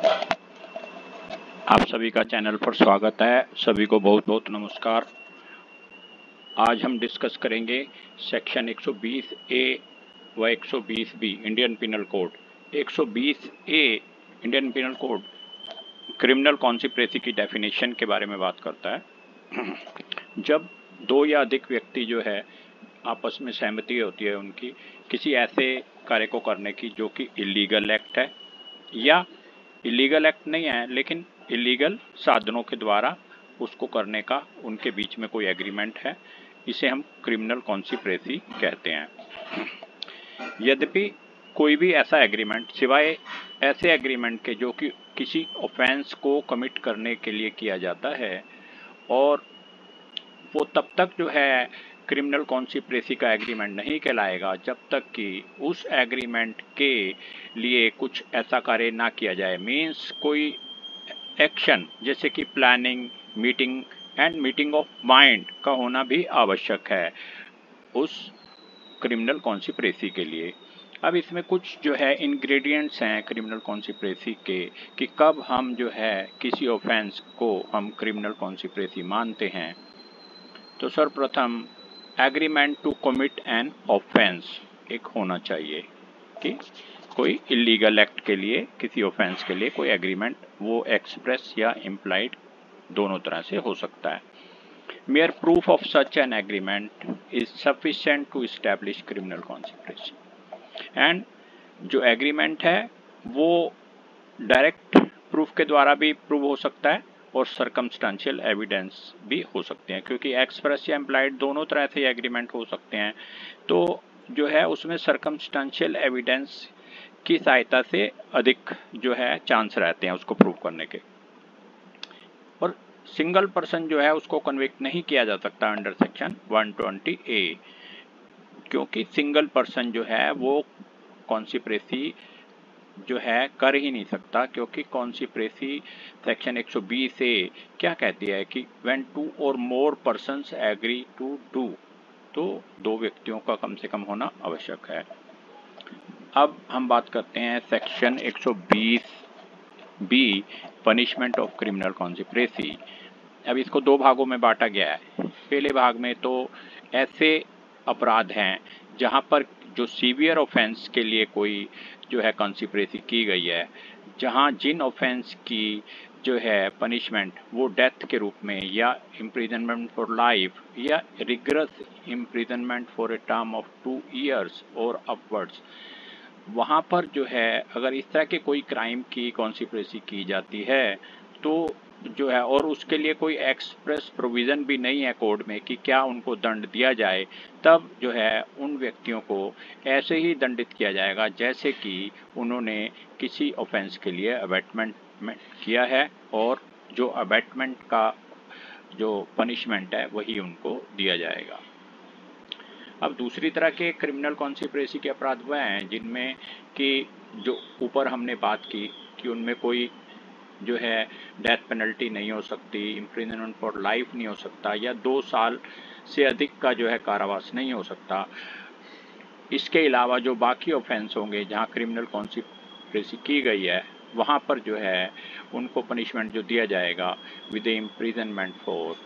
आप सभी का चैनल पर स्वागत है। सभी को बहुत बहुत नमस्कार। आज हम डिस्कस करेंगे सेक्शन 120 ए व 120 B Indian penal code. 120 A Indian penal code criminal conspiracy की डेफिनेशन के बारे में बात करता है। जब दो या अधिक व्यक्ति जो है आपस में सहमति होती है उनकी किसी ऐसे कार्य को करने की जो कि इलीगल एक्ट है या इलीगल एक्ट नहीं है लेकिन इलीगल साधनों के द्वारा उसको करने का उनके बीच में कोई एग्रीमेंट है, इसे हम क्रिमिनल कॉन्स्पिरेसी कहते हैं। यद्यपि कोई भी ऐसा एग्रीमेंट सिवाय ऐसे एग्रीमेंट के जो कि किसी ऑफेंस को कमिट करने के लिए किया जाता है और वो तब तक जो है क्रिमिनल कॉन्स्पिरेसी का एग्रीमेंट नहीं कहलाएगा जब तक कि उस एग्रीमेंट के लिए कुछ ऐसा कार्य ना किया जाए। मीन्स कोई एक्शन जैसे कि planning, meeting and meeting of mind का होना भी आवश्यक है उस क्रिमिनल कॉन्स्पिरेसी के लिए। अब इसमें कुछ जो है इंग्रेडिएंट्स हैं क्रिमिनल कॉन्स्पिरेसी के कि कब हम जो है किसी ऑफेंस को हम क्रिमिनल कॉन्स्पिरेसी मानते हैं। तो सर्वप्रथम agreement to commit an offence एक होना चाहिए कि कोई इलीगल एक्ट के लिए किसी ऑफेंस के लिए कोई एग्रीमेंट वो एक्सप्रेस या इम्प्लाइड दोनों तरह से हो सकता है। Mere proof of such an agreement is sufficient to establish criminal conspiracy. And जो एग्रीमेंट है वो डायरेक्ट प्रूफ के द्वारा भी प्रूव हो सकता है और सर्कमस्टेंशियल एविडेंस भी हो सकते हैं, क्योंकि एक्सप्रेस या इम्प्लाइड दोनों तरह से एग्रीमेंट हो सकते हैं। तो जो है उसमें सर्कमस्टेंशियल एविडेंस की सहायता से अधिक जो है चांस रहते हैं उसको प्रूव करने के। और सिंगल पर्सन जो है उसको कन्विक्ट नहीं किया जा सकता अंडर सेक्शन 120 ए, क्योंकि सिंगल पर्सन जो है वो कॉन्स्पिरेसी जो है कर ही नहीं सकता, क्योंकि कॉन्स्पिरेसी सेक्शन 120 ए क्या कहती है कि व्हेन टू और मोर पर्सन्स एग्री टू डू, तो दो व्यक्तियों का कम से कम होना आवश्यक है। अब हम बात करते हैं section 120 B punishment of criminal conspiracy. अब इसको दो भागों में बांटा गया है। पहले भाग में तो ऐसे अपराध हैं जहां पर जो सीवियर ऑफेंस के लिए कोई जो है कॉन्स्पिरेसी की गई है, जहां जिन ऑफेंस की जो है पनिशमेंट वो डेथ के रूप में या इम्प्रिजनमेंट फॉर लाइफ या rigorous imprisonment for a term of 2 years और अपवर्ड्स, वहाँ पर जो है अगर इस तरह के कोई क्राइम की कॉन्स्पिरेसी की जाती है तो जो है और उसके लिए कोई एक्सप्रेस प्रोविज़न भी नहीं है कोड में कि क्या उनको दंड दिया जाए, तब जो है उन व्यक्तियों को ऐसे ही दंडित किया जाएगा जैसे कि उन्होंने किसी ऑफेंस के लिए अबैटमेंट किया है और जो अबैटमेंट का जो पनिशमेंट है वही उनको दिया जाएगा। अब दूसरी तरह के क्रिमिनल कॉन्स्पिरेसी के अपराध वह हैं जिनमें कि जो ऊपर हमने बात की कि उनमें कोई जो है डेथ पेनल्टी नहीं हो सकती, इम्प्रिजनमेंट फॉर लाइफ नहीं हो सकता या 2 साल से अधिक का जो है कारावास नहीं हो सकता। इसके अलावा जो बाकी ऑफेंस होंगे जहां क्रिमिनल कॉन्स्पिरेसी की गई है वहां पर जो है उनको पनिशमेंट जो दिया जाएगा with imprisonment for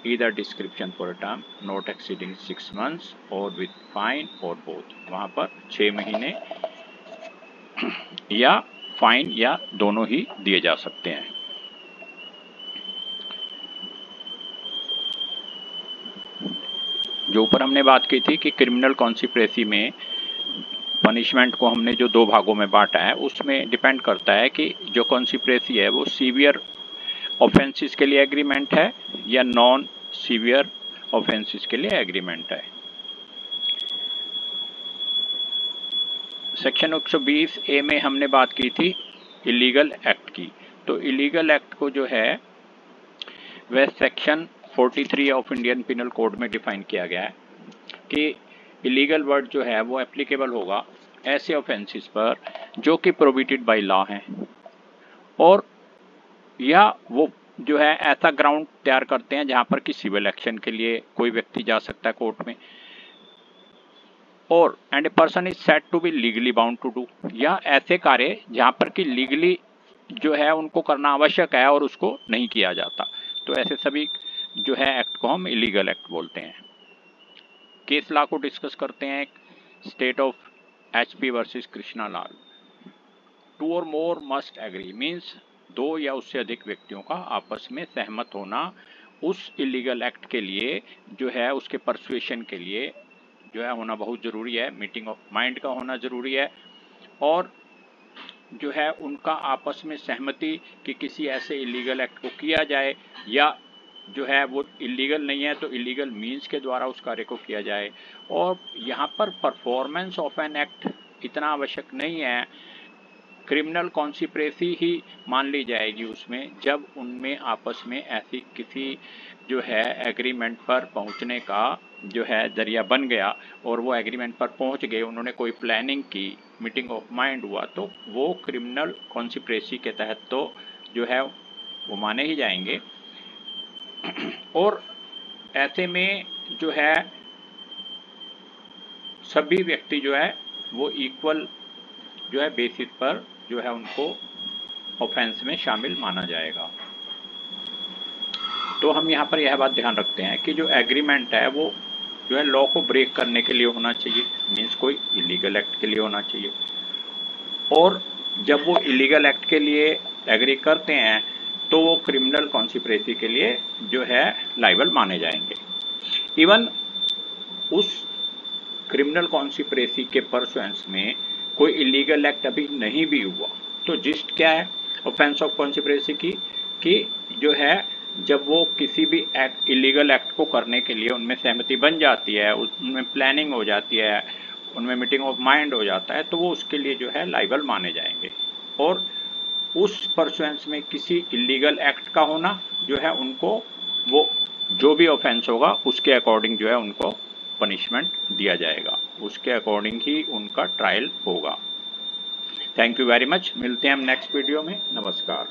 either description for a term not exceeding 6 months or with fine or both। वहाँ पर 6 महीने या फाइन या दोनों ही दिए जा सकते हैं। जो ऊपर हमने बात की थी कि क्रिमिनल कॉन्स्पिरेसी में पनिशमेंट को हमने जो दो भागों में बांटा है उसमें डिपेंड करता है कि जो कॉन्स्पिरेसी है वो सीवियर ऑफेंसेस के लिए एग्रीमेंट है या नॉन सीवियर ऑफेंसेस के लिए एग्रीमेंट है। सेक्शन 120 ए में हमने बात की थी इलीगल एक्ट की। तो इलीगल एक्ट को जो है वह section 43 of Indian penal code में डिफाइन किया गया है कि इलीगल वर्ड जो है वो एप्लीकेबल होगा ऐसे ऑफेंसेस पर जो कि प्रोहिबिटेड बाय लॉ हैं और या वो जो है ऐसा ग्राउंड तैयार करते हैं जहां पर कि सिविल एक्शन के लिए कोई व्यक्ति जा सकता है कोर्ट में, और and a person is said to be legally bound to do, या ऐसे कार्य जहां पर कि लीगली जो है उनको करना आवश्यक है और उसको नहीं किया जाता, तो ऐसे सभी जो है एक्ट को हम इलीगल एक्ट बोलते हैं। केस लॉ को डिस्कस करते हैं। State of HP versus Krishna Lal. 2 और मोर मस्ट एग्री मीन्स 2 या उससे अधिक व्यक्तियों का आपस में सहमत होना उस इलीगल एक्ट के लिए जो है, उसके परसुएशन के लिए जो है होना बहुत ज़रूरी है। मीटिंग ऑफ माइंड का होना ज़रूरी है, और जो है उनका आपस में सहमति कि किसी ऐसे इलीगल एक्ट को किया जाए, या जो है वो इलीगल नहीं है तो इलीगल मीन्स के द्वारा उस कार्य को किया जाए। और यहाँ पर परफॉर्मेंस ऑफ एन एक्ट इतना आवश्यक नहीं है, क्रिमिनल कॉन्सिपरेसी ही मान ली जाएगी उसमें, जब उनमें आपस में ऐसी किसी जो है एग्रीमेंट पर पहुंचने का जो है जरिया बन गया, और वो एग्रीमेंट पर पहुंच गए, उन्होंने कोई प्लानिंग की, मीटिंग ऑफ माइंड हुआ, तो वो क्रिमिनल कॉन्सिपरेसी के तहत तो जो है वो माने ही जाएंगे। और ऐसे में जो है सभी व्यक्ति जो है वो इक्वल जो है बेसिस पर जो है उनको ऑफेंस में शामिल माना जाएगा। तो हम यहाँ पर यह बात ध्यान रखते हैं कि जो एग्रीमेंट है वो जो है लॉ को ब्रेक करने के लिए होना चाहिए, मीन्स कोई इलीगल एक्ट के लिए होना चाहिए। और जब वो इलीगल एक्ट के लिए एग्री करते हैं तो वो क्रिमिनल कॉन्सिपरेसी के लिए जो है लाइबल माने जाएंगे। इवन उस क्रिमिनल कॉन्सिपरेसी के परसुएंस में कोई इलीगल एक्ट अभी नहीं भी हुआ, तो जिस्ट क्या है ऑफेंस ऑफ कॉन्सिपरेसी की, कि जो है जब वो किसी भी एक्ट इलीगल एक्ट को करने के लिए उनमें सहमति बन जाती है, उनमें प्लानिंग हो जाती है, उनमें मीटिंग ऑफ माइंड हो जाता है, तो वो उसके लिए जो है लाइबल माने जाएंगे। और उस परसुएंस में किसी इलीगल एक्ट का होना जो है उनको वो जो भी ऑफेंस होगा उसके अकॉर्डिंग जो है उनको पनिशमेंट दिया जाएगा, उसके अकॉर्डिंग ही उनका ट्रायल होगा। Thank you very much. मिलते हैं हम नेक्स्ट वीडियो में। नमस्कार।